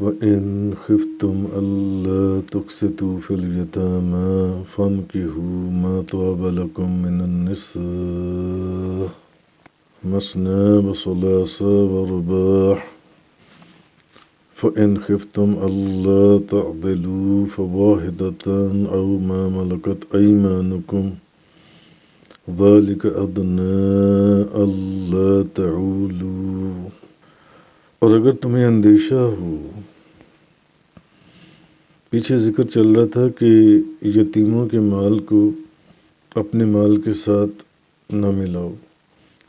وَإِنْ خِفْتُمْ أَلَّا تُقْسِطُوا فِي الْيَتَامَى فَانكِحُوا مَا طَابَ لَكُم مِّنَ النِّسَاءِ مَثْنَىٰ وَثُلَاثَ وَرُبَاعَ فَإِنْ خِفْتُمْ أَلَّا تَعْدِلُوا فَوَاحِدَةً أَوْ مَا مَلَكَتْ أَيْمَانُكُمْ ذَلِكَ أَدْنَىٰ أَلَّا تَعُولُوا۔ اور اگر تمہیں اندیشہ ہو، پیچھے ذکر چل رہا تھا کہ یتیموں کے مال کو اپنے مال کے ساتھ نہ ملاؤ،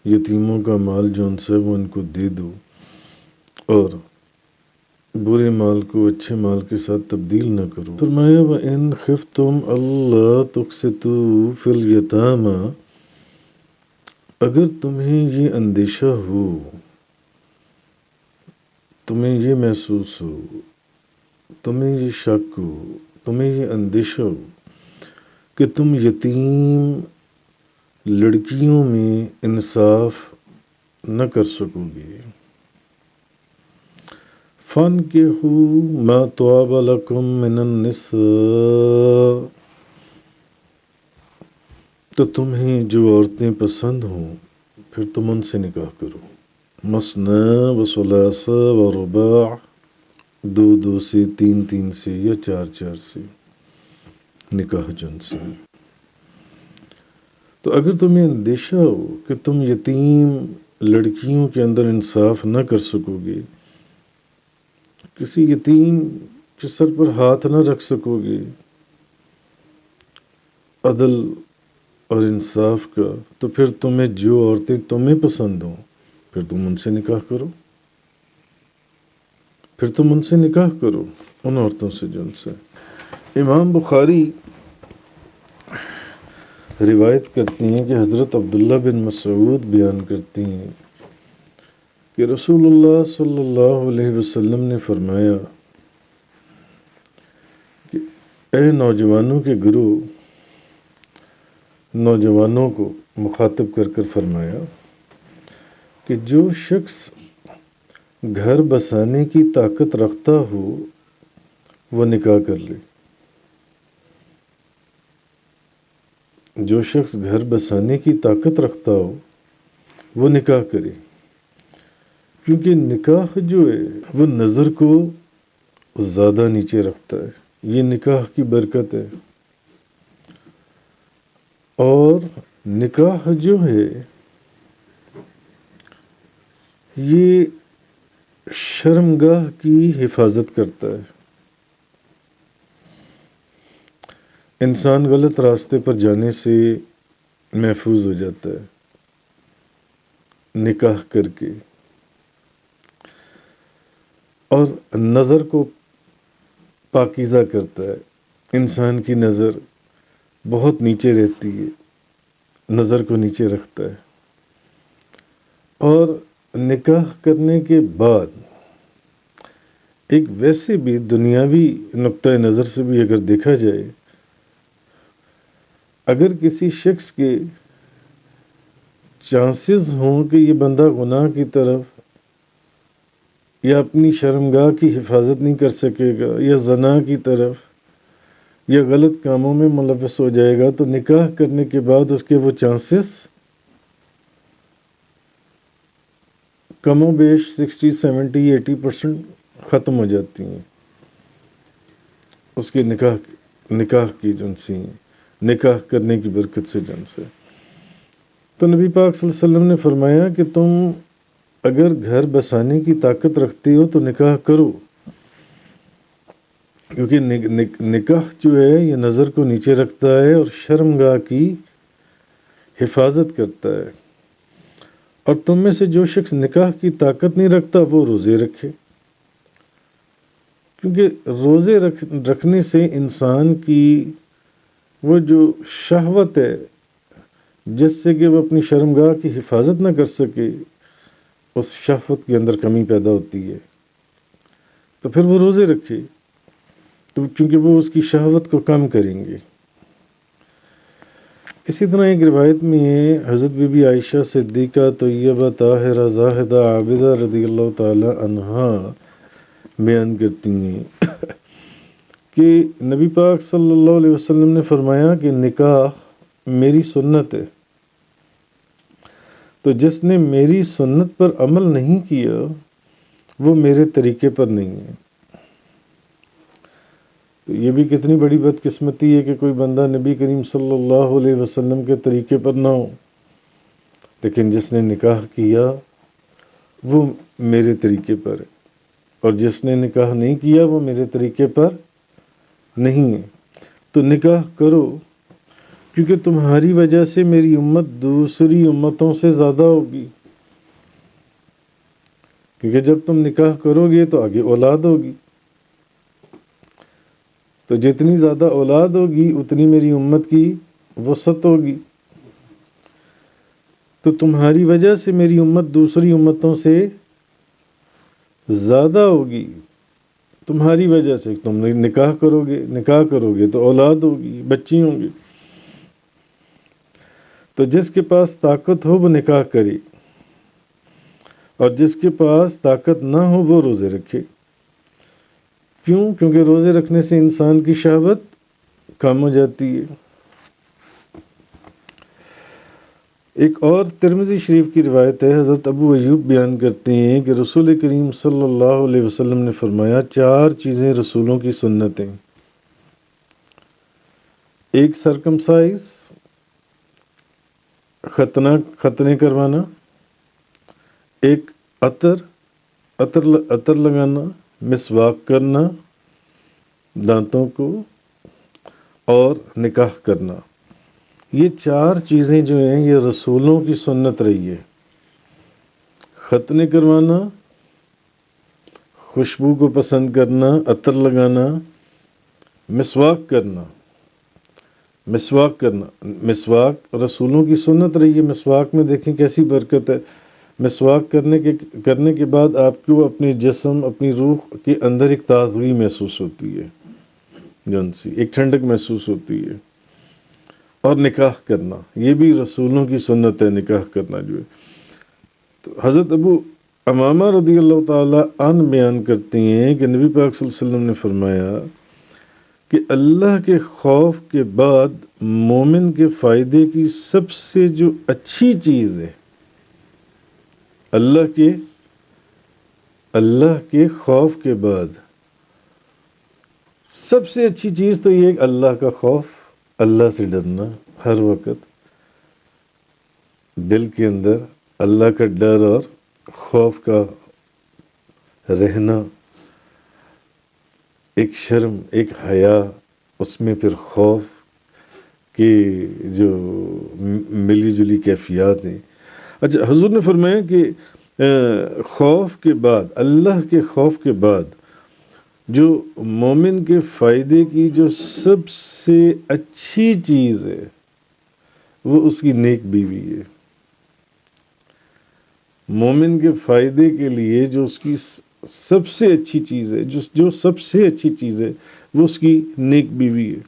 یتیموں کا مال جو ان سے وہ ان کو دے دو، اور برے مال کو اچھے مال کے ساتھ تبدیل نہ کرو۔ فرمایا وَإِنْ خِفْتُمْ أَلَّا تُقْسِطُوا فِي الْيَتَامَى، اگر تمہیں یہ اندیشہ ہو، تمہیں یہ محسوس ہو، تمہیں یہ شک ہو، تمہیں یہ اندیشہ ہو کہ تم یتیم لڑکیوں میں انصاف نہ کر سکو گے، فَانكِحُوا مَا طَابَ لَكُم مِّنَ النِّسَاءِ، تو تمہیں جو عورتیں پسند ہوں پھر تم ان سے نکاح کرو، مثنیٰ وثلاث ورباع، دو دو سے، تین تین سے، یا چار چار سے نکاح جن سے۔ تو اگر تمہیں اندیشہ ہو کہ تم یتیم لڑکیوں کے اندر انصاف نہ کر سکو گے، کسی یتیم کے سر پر ہاتھ نہ رکھ سکو گے عدل اور انصاف کا، تو پھر تمہیں جو عورتیں تمہیں پسند ہوں پھر تم ان سے نکاح کرو، پھر تم ان سے نکاح کرو، ان عورتوں سے جن سے۔ امام بخاری روایت کرتی ہیں کہ حضرت عبداللہ بن مسعود بیان کرتی ہیں کہ رسول اللہ صلی اللہ علیہ وسلم نے فرمایا کہ اے نوجوانوں کے گروہ، نوجوانوں کو مخاطب کر کر فرمایا کہ جو شخص گھر بسانے کی طاقت رکھتا ہو وہ نکاح کر لے، جو شخص گھر بسانے کی طاقت رکھتا ہو وہ نکاح کرے، کیونکہ نکاح جو ہے وہ نظر کو زیادہ نیچے رکھتا ہے، یہ نکاح کی برکت ہے۔ اور نکاح جو ہے یہ شرمگاہ کی حفاظت کرتا ہے، انسان غلط راستے پر جانے سے محفوظ ہو جاتا ہے نکاح کر کے، اور نظر کو پاکیزہ کرتا ہے، انسان کی نظر بہت نیچے رہتی ہے، نظر کو نیچے رکھتا ہے۔ اور نکاح کرنے کے بعد ایک ویسے بھی دنیاوی نقطۂ نظر سے بھی اگر دیکھا جائے، اگر کسی شخص کے چانسز ہوں کہ یہ بندہ گناہ کی طرف یا اپنی شرمگاہ کی حفاظت نہیں کر سکے گا، یا زنا کی طرف یا غلط کاموں میں ملوث ہو جائے گا، تو نکاح کرنے کے بعد اس کے وہ چانسز کم و بیش 60, 70, 80% ختم ہو جاتی ہیں اس کے نکاح کی جن سے، نکاح کرنے کی برکت سے جن سے۔ تو نبی پاک صلی اللہ علیہ وسلم نے فرمایا کہ تم اگر گھر بسانے کی طاقت رکھتے ہو تو نکاح کرو، کیونکہ نکاح جو ہے یہ نظر کو نیچے رکھتا ہے اور شرمگاہ کی حفاظت کرتا ہے۔ اور تم میں سے جو شخص نکاح کی طاقت نہیں رکھتا وہ روزے رکھے، کیونکہ روزے رکھنے سے انسان کی وہ جو شہوت ہے جس سے کہ وہ اپنی شرمگاہ کی حفاظت نہ کر سکے، اس شہوت کے اندر کمی پیدا ہوتی ہے، تو پھر وہ روزے رکھے، تو کیونکہ وہ اس کی شہوت کو کم کریں گے۔ اسی طرح ایک روایت میں ہے حضرت بی بی عائشہ صدیقہ طیبہ طاہرہ زاہدہ عابدہ رضی اللہ تعالی عنہا بیان کرتی ہیں کہ نبی پاک صلی اللہ علیہ وسلم نے فرمایا کہ نکاح میری سنت ہے، تو جس نے میری سنت پر عمل نہیں کیا وہ میرے طریقے پر نہیں ہے۔ تو یہ بھی کتنی بڑی بدقسمتی ہے کہ کوئی بندہ نبی کریم صلی اللہ علیہ وسلم کے طریقے پر نہ ہو، لیکن جس نے نکاح کیا وہ میرے طریقے پر ہے، اور جس نے نکاح نہیں کیا وہ میرے طریقے پر نہیں ہے۔ تو نکاح کرو، کیونکہ تمہاری وجہ سے میری امت دوسری امتوں سے زیادہ ہوگی، کیونکہ جب تم نکاح کرو گے تو آگے اولاد ہوگی، تو جتنی زیادہ اولاد ہوگی اتنی میری امت کی وسعت ہوگی، تو تمہاری وجہ سے میری امت دوسری امتوں سے زیادہ ہوگی، تمہاری وجہ سے تم نکاح کرو گے تو اولاد ہوگی، بچی ہوں گے۔ تو جس کے پاس طاقت ہو وہ نکاح کرے، اور جس کے پاس طاقت نہ ہو وہ روزے رکھے۔ کیوں؟ کیونکہ روزے رکھنے سے انسان کی شہوت کم ہو جاتی ہے۔ ایک اور ترمذی شریف کی روایت ہے، حضرت ابو ایوب بیان کرتے ہیں کہ رسول کریم صلی اللہ علیہ وسلم نے فرمایا 4 چیزیں رسولوں کی سنتیں: ایک سرکمسائز، ختنے کروانا، ایک عطر لگانا، مسواک کرنا دانتوں کو، اور نکاح کرنا۔ یہ 4 چیزیں جو ہیں یہ رسولوں کی سنت رہی ہے۔ ختنے کروانا، خوشبو کو پسند کرنا، عطر لگانا، مسواک کرنا۔ مسواک رسولوں کی سنت رہی ہے۔ مسواک میں دیکھیں کیسی برکت ہے۔ مسواک کرنے کے بعد آپ کو اپنے جسم، اپنی روح کے اندر ایک تازگی محسوس ہوتی ہے، ایک ٹھنڈک محسوس ہوتی ہے۔ اور نکاح کرنا، یہ بھی رسولوں کی سنت ہے، نکاح کرنا جو ہے۔ تو حضرت ابو امامہ رضی اللہ تعالیٰ عنہ بیان کرتے ہیں کہ نبی پاک صلی اللہ علیہ وسلم نے فرمایا کہ اللہ کے خوف کے بعد مومن کے فائدے کی سب سے جو اچھی چیز ہے، اللہ کے خوف کے بعد سب سے اچھی چیز تو یہ ہے کہ اللہ کا خوف، اللہ سے ڈرنا، ہر وقت دل کے اندر اللہ کا ڈر اور خوف کا رہنا، ایک شرم، ایک حیا، اس میں پھر خوف کی جو ملی جلی کیفیات ہیں۔ اچھا، حضور نے فرمایا کہ خوف کے بعد، اللہ کے خوف کے بعد جو مومن کے فائدے کی جو سب سے اچھی چیز ہے وہ اس کی نیک بیوی ہے۔ مومن کے فائدے کے لیے جو اس کی سب سے اچھی چیز ہے، جو سب سے اچھی چیز ہے وہ اس کی نیک بیوی ہے۔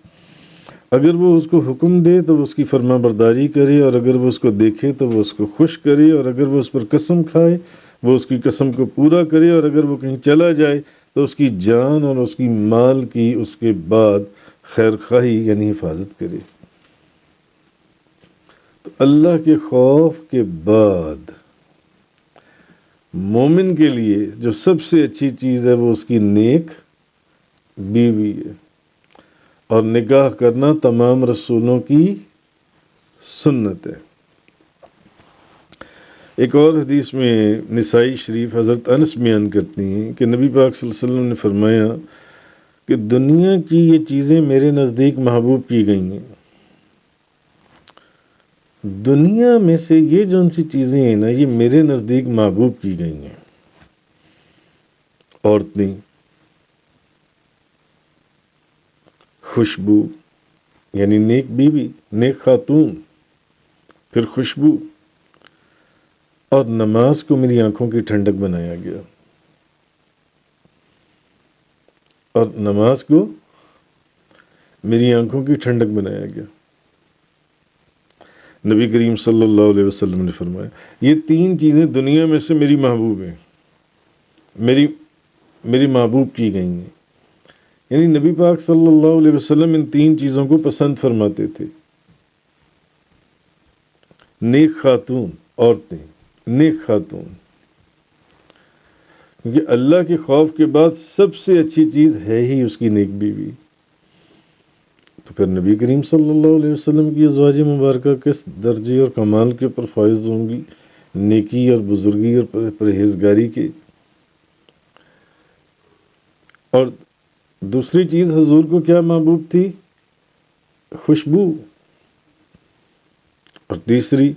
اگر وہ اس کو حکم دے تو وہ اس کی فرما برداری کرے، اور اگر وہ اس کو دیکھے تو وہ اس کو خوش کرے، اور اگر وہ اس پر قسم کھائے وہ اس کی قسم کو پورا کرے، اور اگر وہ کہیں چلا جائے تو اس کی جان اور اس کی مال کی اس کے بعد خیر خواہی یعنی حفاظت کرے۔ تو اللہ کے خوف کے بعد مومن کے لیے جو سب سے اچھی چیز ہے وہ اس کی نیک بیوی ہے، اور نکاح کرنا تمام رسولوں کی سنت ہے۔ ایک اور حدیث میں نسائی شریف حضرت انس بیان کرتی ہیں کہ نبی پاک صلی اللہ علیہ وسلم نے فرمایا کہ دنیا کی یہ چیزیں میرے نزدیک محبوب کی گئی ہیں۔ دنیا میں سے یہ جو ان سی چیزیں ہیں نا، یہ میرے نزدیک محبوب کی گئی ہیں۔ عورتیں، خوشبو یعنی نیک بیوی، نیک خاتون، پھر خوشبو، اور نماز کو میری آنکھوں کی ٹھنڈک بنایا گیا، اور نماز کو میری آنکھوں کی ٹھنڈک بنایا گیا۔ نبی کریم صلی اللہ علیہ وسلم نے فرمایا یہ 3 چیزیں دنیا میں سے میری محبوب ہیں، میری محبوب کی گئی ہیں. یعنی نبی پاک صلی اللہ علیہ وسلم ان 3 چیزوں کو پسند فرماتے تھے. نیک خاتون عورتیں، نیک خاتون، کیونکہ اللہ کے خوف کے بعد سب سے اچھی چیز ہے ہی اس کی نیک بیوی. تو پھر نبی کریم صلی اللہ علیہ وسلم کی ازواج مبارکہ کس درجے اور کمال کے اوپر فائز ہوں گی، نیکی اور بزرگی اور پرہیزگاری کے. اور دوسری چیز حضور کو کیا محبوب تھی؟ خوشبو. اور تیسری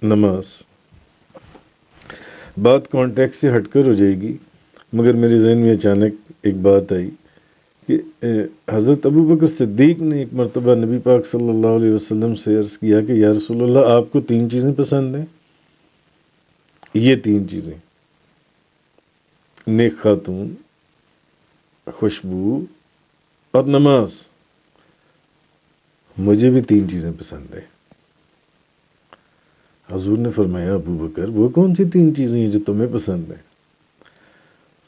نماز. بات کانٹیکس سے ہٹ کر ہو جائے گی، مگر میرے ذہن میں اچانک ایک بات آئی کہ حضرت ابو بکر صدیق نے ایک مرتبہ نبی پاک صلی اللہ علیہ وسلم سے عرض کیا کہ یا رسول اللہ آپ کو 3 چیزیں پسند ہیں. یہ 3 چیزیں، نیک خاتون، خوشبو اور نماز. مجھے بھی 3 چیزیں پسند ہیں. حضور نے فرمایا ابو بکر وہ کون سی 3 چیزیں ہیں جو تمہیں پسند ہیں؟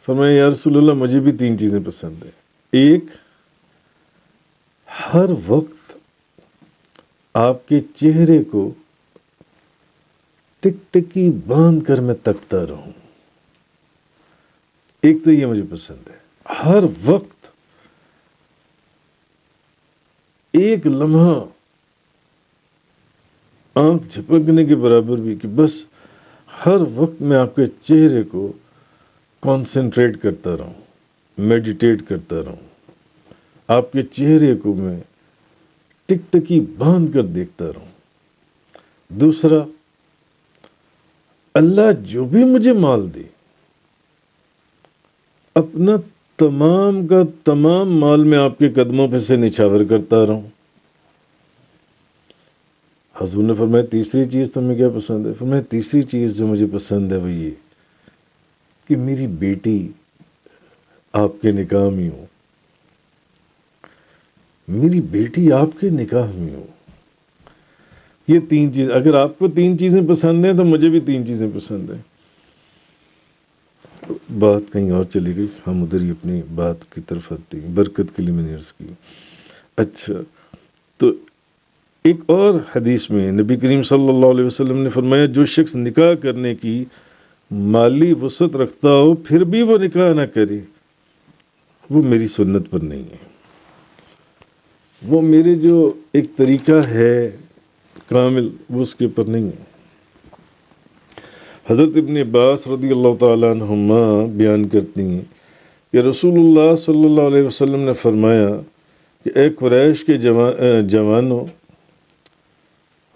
فرمایا یا رسول اللہ مجھے بھی 3 چیزیں پسند ہیں. ایک، ہر وقت آپ کے چہرے کو ٹک ٹکی باندھ کر میں تکتا رہوں. ایک تو یہ مجھے پسند ہے، ہر وقت ایک لمحہ آنکھ جھپکنے کے برابر بھی کہ بس ہر وقت میں آپ کے چہرے کو کانسنٹریٹ کرتا رہوں، میڈیٹیٹ کرتا رہوں، آپ کے چہرے کو میں ٹک ٹکی باندھ کر دیکھتا رہوں. دوسرا، اللہ جو بھی مجھے مال دے، اپنا تمام کا تمام مال میں آپ کے قدموں پہ سے نچھاور کرتا رہوں. حضور نے فرمایا تیسری چیز تمہیں کیا پسند ہے؟ فرمایا تیسری چیز جو مجھے پسند ہے وہ یہ کہ میری بیٹی آپ کے نکاح میں ہو، میری بیٹی آپ کے نکاح میں ہو. یہ 3 چیز، اگر آپ کو 3 چیزیں پسند ہیں تو مجھے بھی 3 چیزیں پسند ہیں. بات کہیں اور چلی گئی، ہم ادھر ہی اپنی بات کی طرف آتے ہیں. برکت کے لیے میں نے عرض کی. اچھا، تو ایک اور حدیث میں نبی کریم صلی اللہ علیہ وسلم نے فرمایا جو شخص نکاح کرنے کی مالی وسعت رکھتا ہو پھر بھی وہ نکاح نہ کرے، وہ میری سنت پر نہیں ہے. وہ میرے جو ایک طریقہ ہے کامل وہ اس کے اوپر نہیں ہے. حضرت ابن عباس رضی اللہ تعالیٰ عنہما بیان کرتی ہیں کہ رسول اللہ صلی اللہ علیہ وسلم نے فرمایا کہ اے قریش کے جوانوں،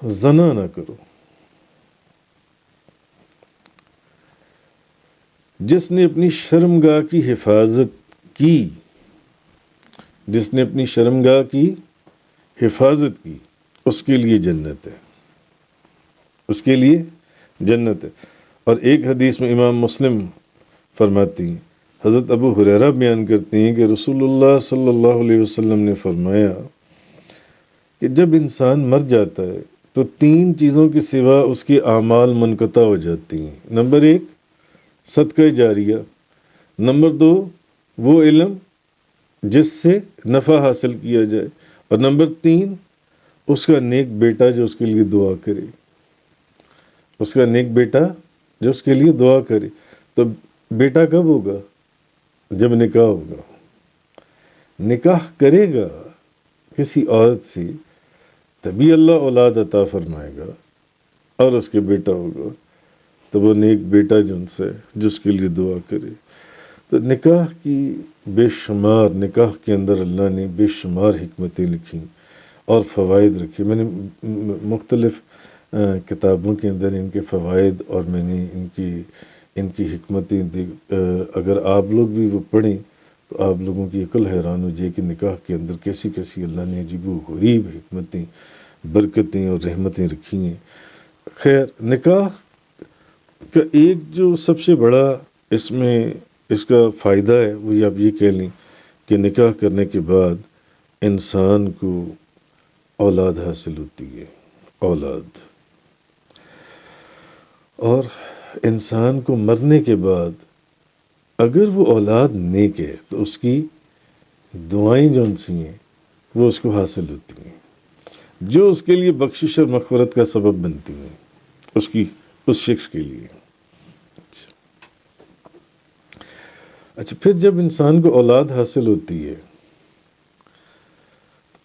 زنا نہ کرو. جس نے اپنی شرمگاہ کی حفاظت کی، جس نے اپنی شرمگاہ کی حفاظت کی، اس کے لیے جنت ہے، اس کے لیے جنت ہے. اور ایک حدیث میں امام مسلم فرماتی ہیں، حضرت ابو ہریرہ بیان کرتے ہیں کہ رسول اللہ صلی اللہ علیہ وسلم نے فرمایا کہ جب انسان مر جاتا ہے تو 3 چیزوں کے سوا اس کے اعمال منقطع ہو جاتی ہیں. نمبر 1 صدقہ جاریہ، نمبر 2 وہ علم جس سے نفع حاصل کیا جائے، اور نمبر 3 اس کا نیک بیٹا جو اس کے لیے دعا کرے، اس کا نیک بیٹا جو اس کے لیے دعا کرے. تو بیٹا کب ہوگا؟ جب نکاح ہوگا. نکاح کرے گا کسی عورت سے تبھی اللہ اولاد عطا فرمائے گا اور اس کے بیٹا ہوگا. تو وہ نیک بیٹا جو ان سے جس کے لیے دعا کرے. تو نکاح کی بے شمار، نکاح کے اندر اللہ نے بے شمار حکمتیں لکھی اور فوائد رکھے. میں نے مختلف کتابوں کے اندر ان کے فوائد اور میں نے ان کی حکمتیں اگر آپ لوگ بھی وہ پڑھیں تو آپ لوگوں کی عقل حیران ہو جائے کہ نکاح کے اندر کیسی کیسی اللہ نے عجیب و غریب حکمتیں، برکتیں اور رحمتیں رکھی ہیں. خیر، نکاح کا ایک جو سب سے بڑا اس کا فائدہ ہے وہ آپ یہ کہہ لیں کہ نکاح کرنے کے بعد انسان کو اولاد حاصل ہوتی ہے، اولاد. اور انسان کو مرنے کے بعد اگر وہ اولاد نیک ہے تو اس کی دعائیں جو ان سی ہیں وہ اس کو حاصل ہوتی ہیں، جو اس کے لیے بخشش اور مغفرت کا سبب بنتی ہیں اس شخص کے لیے۔ اچھا، پھر جب انسان کو اولاد حاصل ہوتی ہے،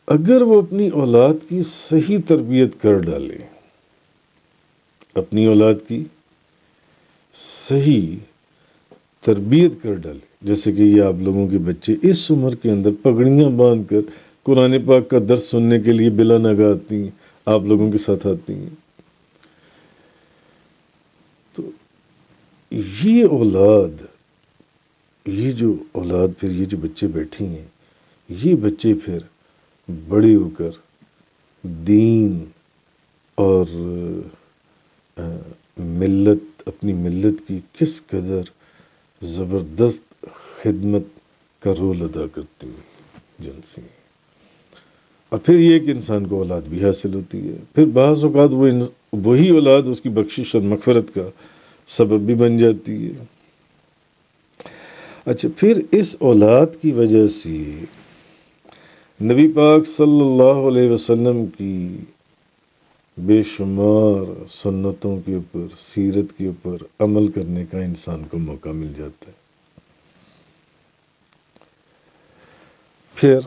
اگر وہ اپنی اولاد کی صحیح تربیت کر ڈالے، اپنی اولاد کی صحیح تربیت کر ڈالے، جیسے کہ یہ آپ لوگوں کے بچے اس عمر کے اندر پگڑیاں باندھ کر قرآن پاک کا درس سننے کے لیے بلا ناگہ آتی ہیں، آپ لوگوں کے ساتھ آتی ہیں، تو یہ اولاد، یہ جو اولاد، پھر یہ جو بچے بیٹھے ہیں، یہ بچے پھر بڑے ہو کر دین اور اپنی ملت کی کس قدر زبردست خدمت کا رول ادا کرتی ہیں جن سے۔ اور پھر یہ کہ انسان کو اولاد بھی حاصل ہوتی ہے، پھر بعض اوقات وہی اولاد اس کی بخشش اور مغفرت کا سبب بھی بن جاتی ہے۔ اچھا، پھر اس اولاد کی وجہ سے نبی پاک صلی اللہ علیہ وسلم کی بے شمار سنتوں کے اوپر، سیرت کے اوپر عمل کرنے کا انسان کو موقع مل جاتا ہے۔ پھر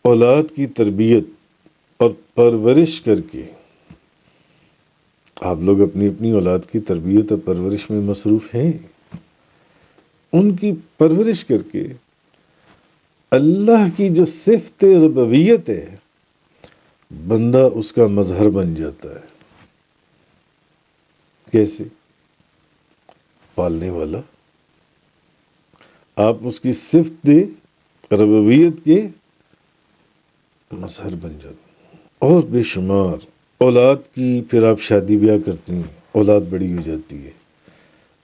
اولاد کی تربیت اور پرورش کر کے، آپ لوگ اپنی اپنی اولاد کی تربیت اور پرورش میں مصروف ہیں، ان کی پرورش کر کے اللہ کی جو صفت ربویت ہے، بندہ اس کا مظہر بن جاتا ہے۔ کیسے؟ پالنے والا آپ اس کی صفت ربویت کے مظہر بن جاتے، اور بے شمار اولاد کی پھر آپ شادی بیاہ کرتی ہیں، اولاد بڑی ہو جاتی ہے،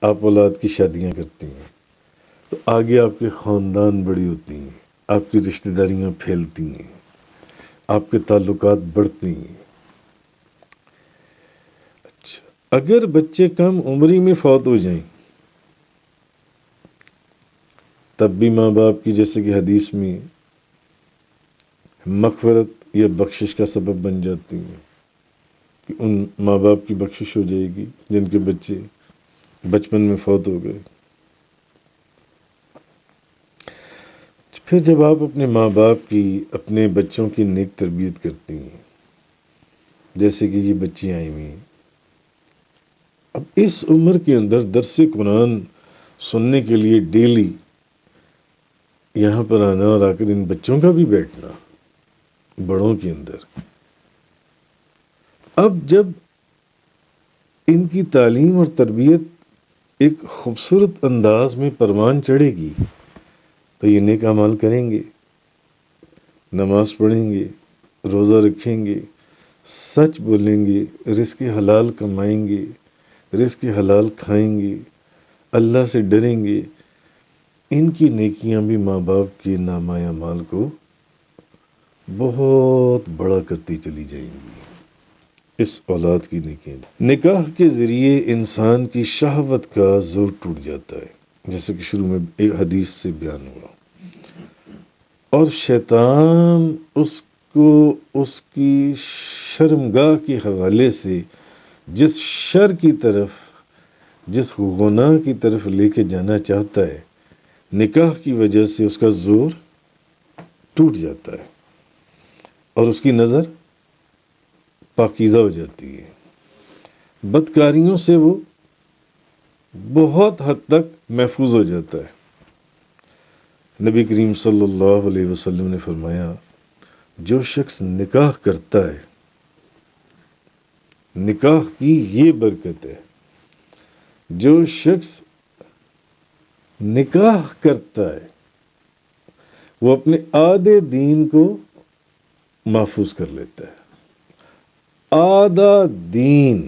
آپ اولاد کی شادیاں کرتی ہیں، تو آگے آپ کے خاندان بڑی ہوتی ہیں، آپ کی رشتہ داریاں پھیلتی ہیں، آپ کے تعلقات بڑھتے ہیں۔ اچھا، اگر بچے کم عمری میں فوت ہو جائیں تب بھی ماں باپ کی، جیسے کہ حدیث میں، مغفرت یا بخشش کا سبب بن جاتی ہیں، کہ ان ماں باپ کی بخشش ہو جائے گی جن کے بچے بچپن میں فوت ہو گئے۔ پھر جب آپ اپنے ماں باپ کی، اپنے بچوں کی نیک تربیت کرتی ہیں، جیسے کہ یہ بچیاں آئی ہوئی ہیں، اب اس عمر کے اندر درس قرآن سننے کے لیے ڈیلی یہاں پر آنا اور آ کر ان بچوں کا بھی بیٹھنا بڑوں کے اندر، اب جب ان کی تعلیم اور تربیت ایک خوبصورت انداز میں پروان چڑھے گی تو یہ نیک اعمال کریں گے، نماز پڑھیں گے، روزہ رکھیں گے، سچ بولیں گے، رزق حلال کمائیں گے، رزق حلال کھائیں گے، اللہ سے ڈریں گے۔ ان کی نیکیاں بھی ماں باپ کے نامہ اعمال کو بہت بڑا کرتی چلی جائیں گی۔ اس اولاد کی نیکیاں، نکاح کے ذریعے انسان کی شہوت کا زور ٹوٹ جاتا ہے، جیسے کہ شروع میں ایک حدیث سے بیان ہوا، اور شیطان اس کو اس کی شرمگاہ کے حوالے سے جس شر کی طرف، جس گناہ کی طرف لے کے جانا چاہتا ہے، نکاح کی وجہ سے اس کا زور ٹوٹ جاتا ہے اور اس کی نظر پاکیزہ ہو جاتی ہے، بدکاریوں سے وہ بہت حد تک محفوظ ہو جاتا ہے۔ نبی کریم صلی اللہ علیہ وسلم نے فرمایا، جو شخص نکاح کرتا ہے، نکاح کی یہ برکت ہے، جو شخص نکاح کرتا ہے وہ اپنے آدھے دین کو محفوظ کر لیتا ہے۔ آدھا دین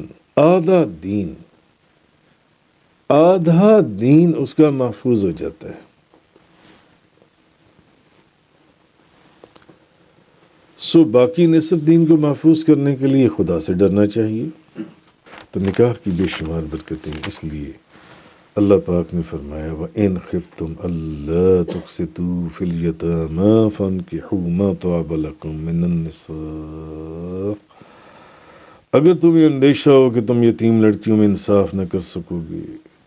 اس کا محفوظ ہو جاتا ہے۔ باقی نصف دین کو محفوظ کرنے کے لیے خدا سے ڈرنا چاہیے۔ تو نکاح کی بے شمار برکتیں، اس لیے اللہ پاک نے فرمایا وَإِنْ خِفْتُمْ أَلَّا تُقْسِطُوا فِي الْيَتَامَىٰ فَانكِحُوا مَا طَابَ لَكُم مِّنَ النِّسَاءِ، اگر تمہیں اندیشہ ہو کہ تم یتیم لڑکیوں میں انصاف نہ کر سکو گے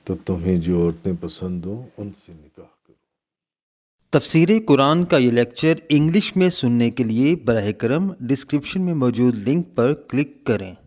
تو تمہیں جو عورتیں پسند ہوں ان سے نکاح کرو۔ تفسیر قرآن کا یہ لیکچر انگلش میں سننے کے لیے براہ کرم ڈسکرپشن میں موجود لنک پر کلک کریں۔